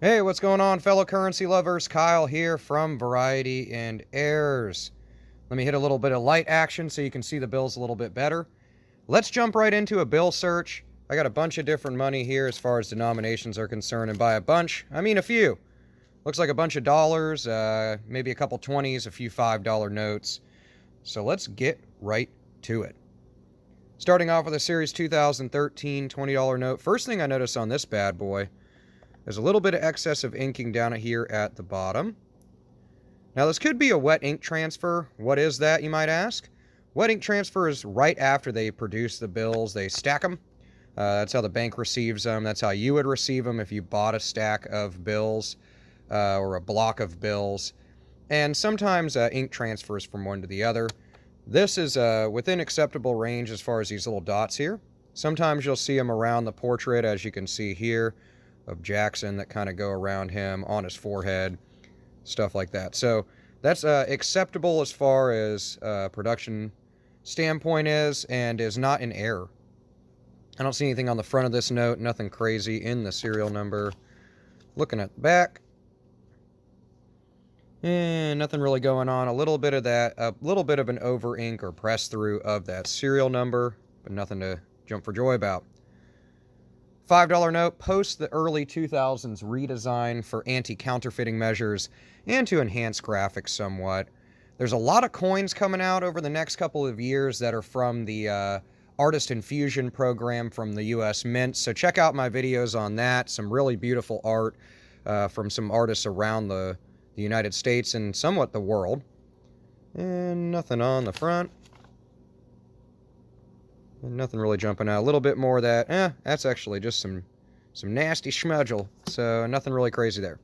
Hey, what's going on, fellow currency lovers? Kyle here from Variety and Airs. Let me hit a little bit of light action so you can see the bills a little bit better. Let's jump right into a bill search. I got a bunch of different money here as far as denominations are concerned, and by a bunch, I mean a few. Looks like a bunch of dollars, maybe a couple 20s, a few $5 notes. So let's get right to it. Starting off with a Series 2013 $20 note. First thing I notice on this bad boy, there's a little bit of excess of inking down here at the bottom. Now this could be a wet ink transfer. What is that, you might ask? Wet ink transfer is right after they produce the bills. They stack them. That's how the bank receives them. That's how you would receive them if you bought a stack of bills or a block of bills. And sometimes ink transfers from one to the other. This is within acceptable range as far as these little dots here. Sometimes you'll see them around the portrait, as you can see here, of Jackson that kind of go around him on his forehead, stuff like that. So that's acceptable as far as production standpoint is, and is not in error. I don't see anything on the front of this note, nothing crazy in the serial number. Looking at the back, and nothing really going on. A little bit of that, a little bit of an over ink or press through of that serial number, but nothing to jump for joy about. $5 note, post the early 2000s redesign for anti-counterfeiting measures and to enhance graphics somewhat. There's a lot of coins coming out over the next couple of years that are from the Artist Infusion program from the U.S. Mint, so check out my videos on that. Some really beautiful art from some artists around the United States and somewhat the world. And nothing on the front. Nothing really jumping out. A little bit more of that. That's actually just some nasty schmudgel. So nothing really crazy there.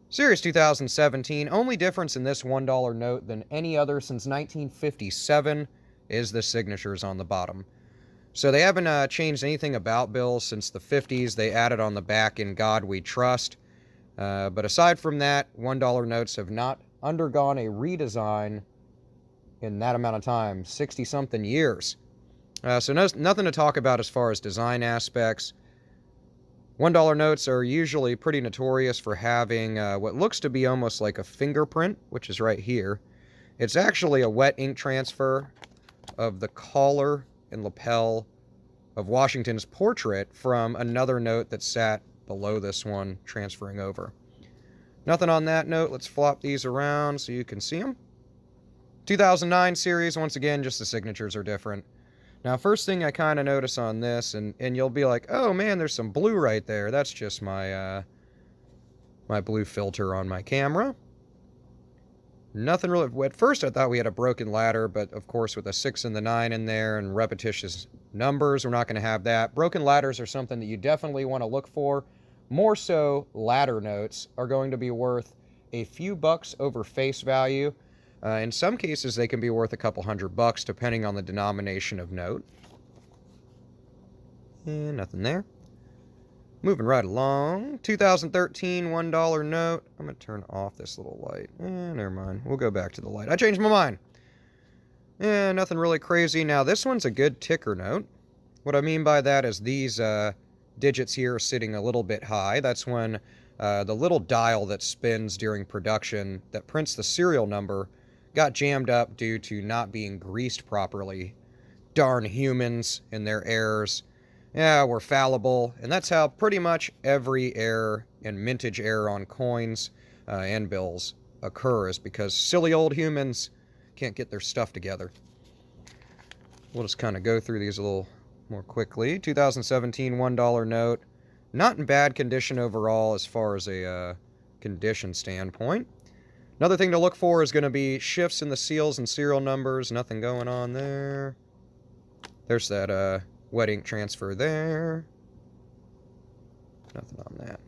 Series 2017. Only difference in this $1 note than any other since 1957 is the signatures on the bottom. So they haven't changed anything about bills since the 50s. They added on the back, "In God We Trust." But aside from that, $1 notes have not undergone a redesign in that amount of time, 60-something years. So nothing to talk about as far as design aspects. $1 notes are usually pretty notorious for having what looks to be almost like a fingerprint, which is right here. It's actually a wet ink transfer of the collar and lapel of Washington's portrait from another note that sat below this one, transferring over. Nothing on that note. Let's flop these around so you can see them. 2009 series, once again, just the signatures are different. Now, first thing I kind of notice on this, and you'll be like, oh man, there's some blue right there. That's just my my blue filter on my camera. Nothing really. At first I thought we had a broken ladder, but of course with a 6 and the 9 in there and repetitious numbers, we're not going to have that. Broken ladders are something that you definitely want to look for. More so, ladder notes are going to be worth a few bucks over face value. In some cases, they can be worth a couple $100 depending on the denomination of note. And nothing there. Moving right along. 2013 $1 note. I'm going to turn off this little light. Never mind. We'll go back to the light. I changed my mind. Nothing really crazy. Now, this one's a good ticker note. What I mean by that is these digits here are sitting a little bit high. That's when the little dial that spins during production that prints the serial number got jammed up due to not being greased properly. Darn humans and their errors. Yeah, we're fallible, and that's how pretty much every error and mintage error on coins and bills occurs, because silly old humans can't get their stuff together. We'll just kind of go through these a little more quickly. 2017 $1 note. Not in bad condition overall as far as a condition standpoint. Another thing to look for is going to be shifts in the seals and serial numbers. Nothing going on there. There's that wet ink transfer there. Nothing on that.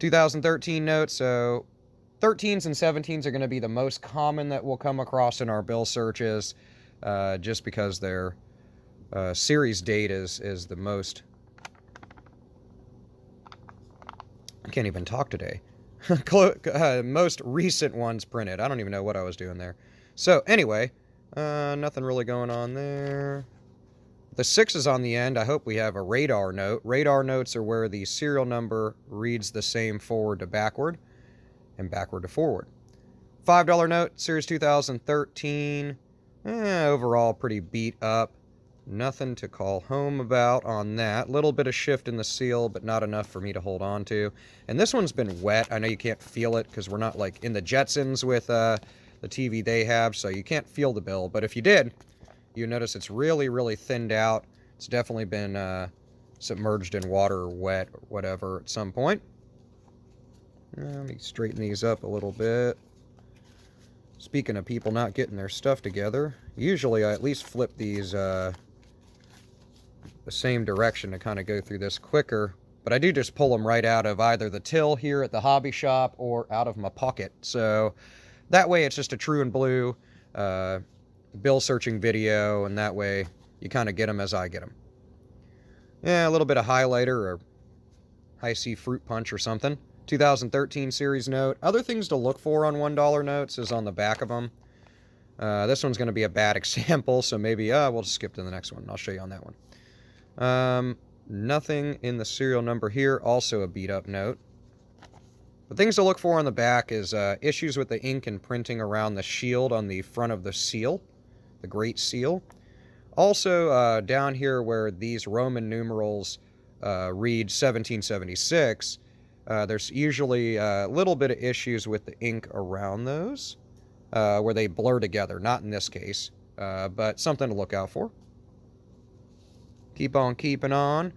2013 note. So 13s and 17s are going to be the most common that we'll come across in our bill searches, just because their series date is the most. I can't even talk today. Most recent ones printed. I don't even know what I was doing there. So anyway, nothing really going on there. the 6s on the end, I hope we have a radar note. Radar notes are where the serial number reads the same forward to backward and backward to forward. $5 note, Series 2013. Overall pretty beat up. Nothing to call home about on that. Little bit of shift in the seal, but not enough for me to hold on to. And this one's been wet. I know you can't feel it because we're not like in the Jetsons with the TV they have, so you can't feel the bill. But if you did, you notice it's really, really thinned out. It's definitely been submerged in water or wet or whatever at some point. Let me straighten these up a little bit. Speaking of people not getting their stuff together, usually I at least flip these the same direction to kind of go through this quicker, but I do just pull them right out of either the till here at the hobby shop or out of my pocket. So that way it's just a true and blue bill searching video, and that way you kind of get them as I get them. Yeah, a little bit of highlighter or high C fruit punch or something. 2013 series note. Other things to look for on $1 notes is on the back of them. This one's going to be a bad example, so maybe we'll just skip to the next one. I'll show you on that one. Nothing in the serial number here. Also a beat up note. The things to look for on the back is issues with the ink and printing around the shield on the front of the seal, the Great Seal. Also down here where these Roman numerals read 1776, there's usually a little bit of issues with the ink around those, where they blur together. Not in this case, but something to look out for. Keep on keeping on.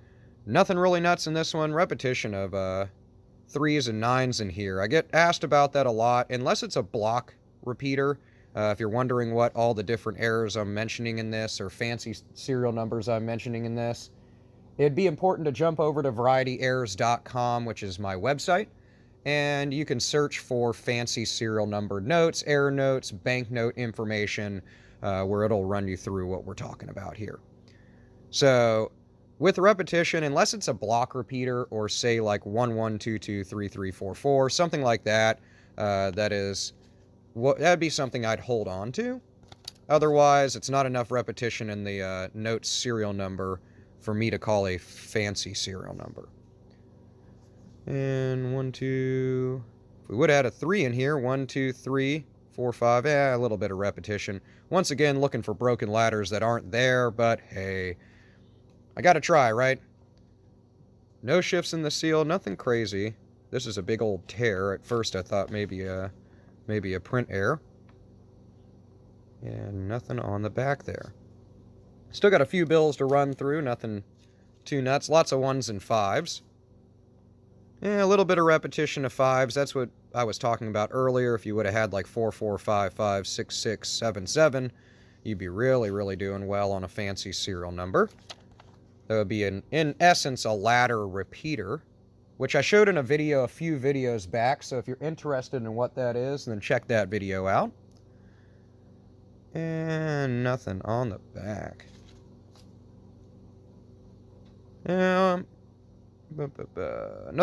Nothing really nuts in this one. Repetition of 3s and 9s in here. I get asked about that a lot, unless it's a block repeater. If you're wondering what all the different errors I'm mentioning in this, or fancy serial numbers I'm mentioning in this, it'd be important to jump over to VarietyErrors.com, which is my website, and you can search for fancy serial number notes, error notes, banknote information, where it'll run you through what we're talking about here. So, with repetition, unless it's a block repeater, or say like 11223344, something like that, that'd be something I'd hold on to. Otherwise, it's not enough repetition in the notes serial number for me to call a fancy serial number. And 1, 2, if we would add a 3 in here, 1, 2, 3, 4, 5, a little bit of repetition. Once again, looking for broken ladders that aren't there, but hey, I gotta try, right? No shifts in the seal, nothing crazy. This is a big old tear. At first I thought maybe a print error. And nothing on the back there. Still got a few bills to run through, nothing too nuts. Lots of 1s and 5s. Yeah, a little bit of repetition of 5s. That's what I was talking about earlier. If you would have had like 4, 4, 5, 5, 6, 6, 7, 7, you'd be really, really doing well on a fancy serial number. That would be, in essence, a ladder repeater, which I showed in a video a few videos back. So if you're interested in what that is, then check that video out. And nothing on the back. Another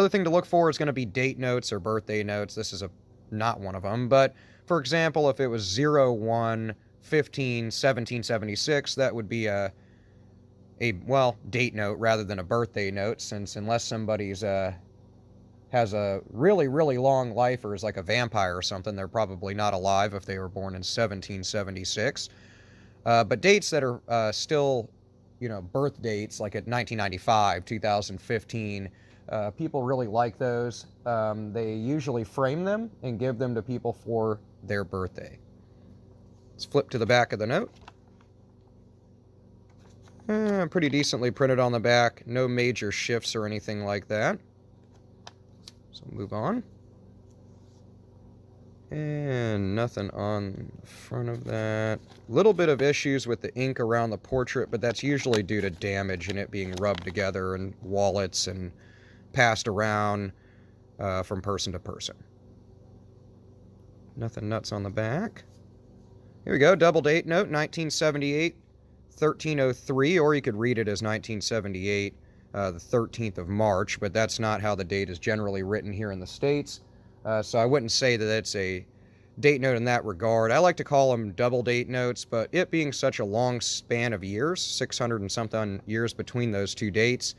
thing to look for is going to be date notes or birthday notes. This is not one of them, but for example, if it was 01/15/1776, that would be a date note rather than a birthday note, since unless somebody's has a really, really long life or is like a vampire or something, they're probably not alive if they were born in 1776. But dates that are still, birth dates, like at 1995, 2015, people really like those. They usually frame them and give them to people for their birthday. Let's flip to the back of the note. Pretty decently printed on the back. No major shifts or anything like that. So move on. And nothing on the front of that. Little bit of issues with the ink around the portrait, but that's usually due to damage and it being rubbed together in wallets and passed around from person to person. Nothing nuts on the back. Here we go, double date note, 1978, 1303, or you could read it as 1978, the 13th of March, but that's not how the date is generally written here in the States. So I wouldn't say that it's a date note in that regard. I like to call them double date notes, but it being such a long span of years, 600 and something years between those two dates,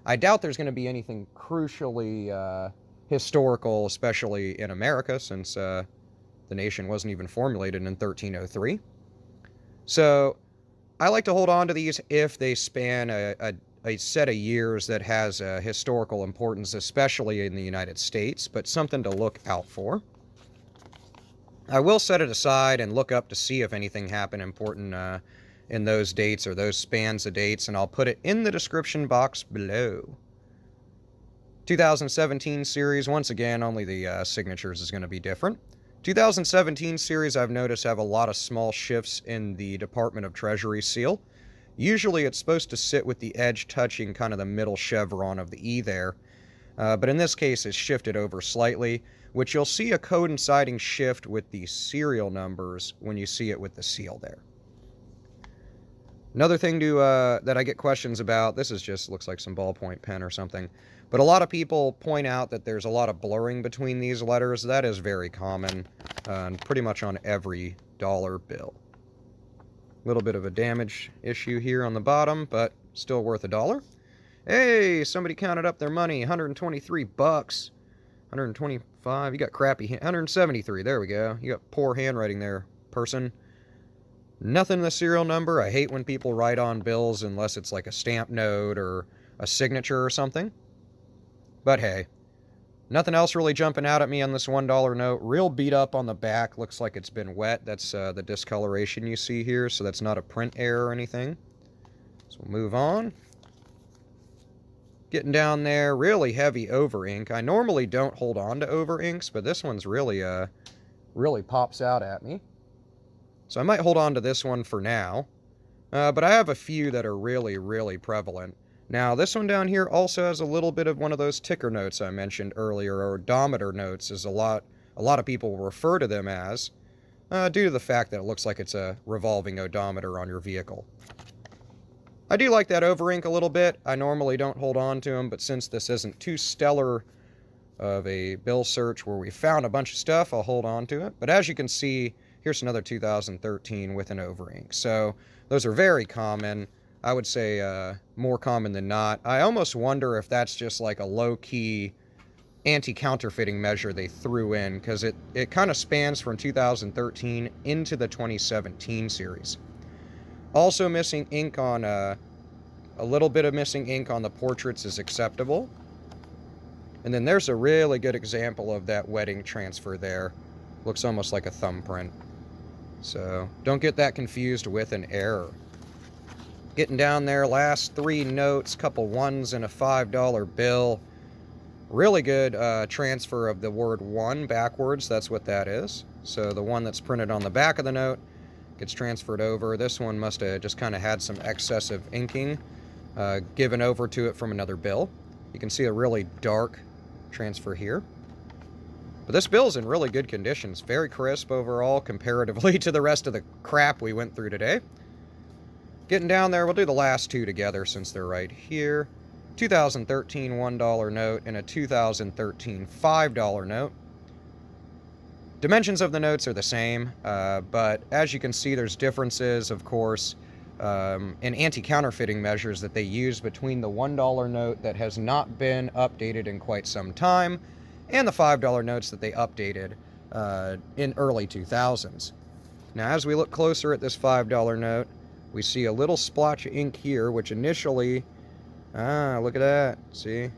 I doubt there's going to be anything crucially historical, especially in America, since the nation wasn't even formulated in 1303. So I like to hold on to these if they span a set of years that has historical importance, especially in the United States, but something to look out for. I will set it aside and look up to see if anything happened important in those dates or those spans of dates, and I'll put it in the description box below. 2017 series, once again, only the signatures is going to be different. 2017 series, I've noticed, have a lot of small shifts in the Department of Treasury seal. Usually it's supposed to sit with the edge touching kind of the middle chevron of the E there, but in this case it's shifted over slightly, which you'll see a coinciding shift with the serial numbers when you see it with the seal there. Another thing that I get questions about, this is just looks like some ballpoint pen or something, but a lot of people point out that there's a lot of blurring between these letters. That is very common, and pretty much on every dollar bill. A little bit of a damage issue here on the bottom, but still worth $1. Hey, somebody counted up their money, 123 bucks. 125, you got crappy, 173, there we go. You got poor handwriting there, person. Nothing in the serial number. I hate when people write on bills unless it's like a stamp note or a signature or something. But hey, nothing else really jumping out at me on this $1 note. Real beat up on the back, looks like it's been wet. That's the discoloration you see here, so that's not a print error or anything. So we'll move on. Getting down there, really heavy over ink. I normally don't hold on to over inks, but this one's really pops out at me. So I might hold on to this one for now. But I have a few that are really prevalent. Now, this one down here also has a little bit of one of those ticker notes I mentioned earlier, or odometer notes, as a lot of people refer to them as, due to the fact that it looks like it's a revolving odometer on your vehicle. I do like that over ink a little bit. I normally don't hold on to them, but since this isn't too stellar of a bill search where we found a bunch of stuff, I'll hold on to it. But as you can see, here's another 2013 with an over ink. So those are very common. I would say more common than not. I almost wonder if that's just like a low-key anti-counterfeiting measure they threw in, because it kind of spans from 2013 into the 2017 series. Also missing ink on a little bit of missing ink on the portraits is acceptable. And then there's a really good example of that wedding transfer there. Looks almost like a thumbprint. So don't get that confused with an error. Getting down there, last 3 notes, couple ones and a $5 bill. Really good transfer of the word one backwards, that's what that is. So the one that's printed on the back of the note gets transferred over. This one must have just kind of had some excessive inking given over to it from another bill. You can see a really dark transfer here. But this bill's in really good condition. It's very crisp overall comparatively to the rest of the crap we went through today. Getting down there, we'll do the last 2 together since they're right here. 2013 $1 note and a 2013 $5 note. Dimensions of the notes are the same, but as you can see, there's differences, of course, in anti-counterfeiting measures that they use between the $1 note that has not been updated in quite some time and the $5 notes that they updated in early 2000s. Now, as we look closer at this $5 note, we see a little splotch of ink here, which initially, look at that, see?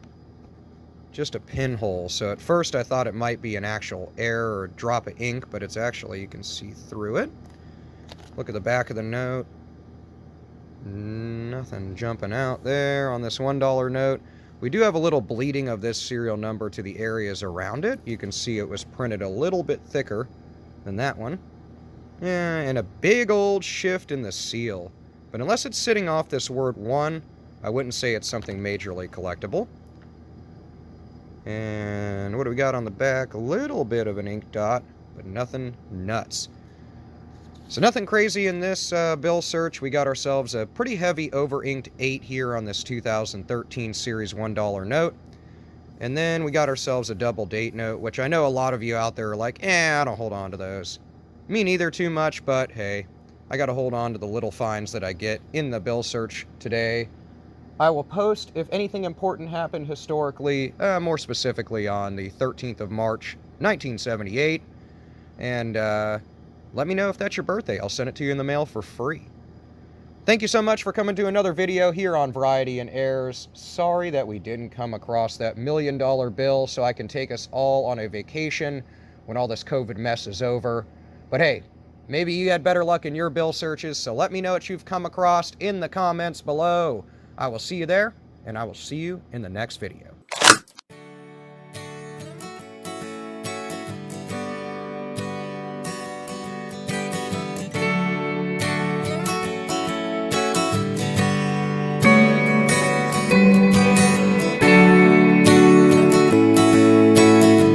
Just a pinhole. So at first I thought it might be an actual error or drop of ink, but it's actually, you can see through it. Look at the back of the note. Nothing jumping out there on this $1 note. We do have a little bleeding of this serial number to the areas around it. You can see it was printed a little bit thicker than that one. Yeah, and a big old shift in the seal. But unless it's sitting off this word one, I wouldn't say it's something majorly collectible. And what do we got on the back? A little bit of an ink dot, but nothing nuts. So nothing crazy in this bill search. We got ourselves a pretty heavy over-inked 8 here on this 2013 Series $1 note. And then we got ourselves a double date note, which I know a lot of you out there are like, I don't hold on to those. Me neither too much, but hey, I got to hold on to the little finds that I get in the bill search today. I will post if anything important happened historically, more specifically on the 13th of March, 1978. And let me know if that's your birthday. I'll send it to you in the mail for free. Thank you so much for coming to another video here on Variety and Errors. Sorry that we didn't come across that $1 million bill so I can take us all on a vacation when all this COVID mess is over. But hey, maybe you had better luck in your bill searches, so let me know what you've come across in the comments below. I will see you there, and I will see you in the next video.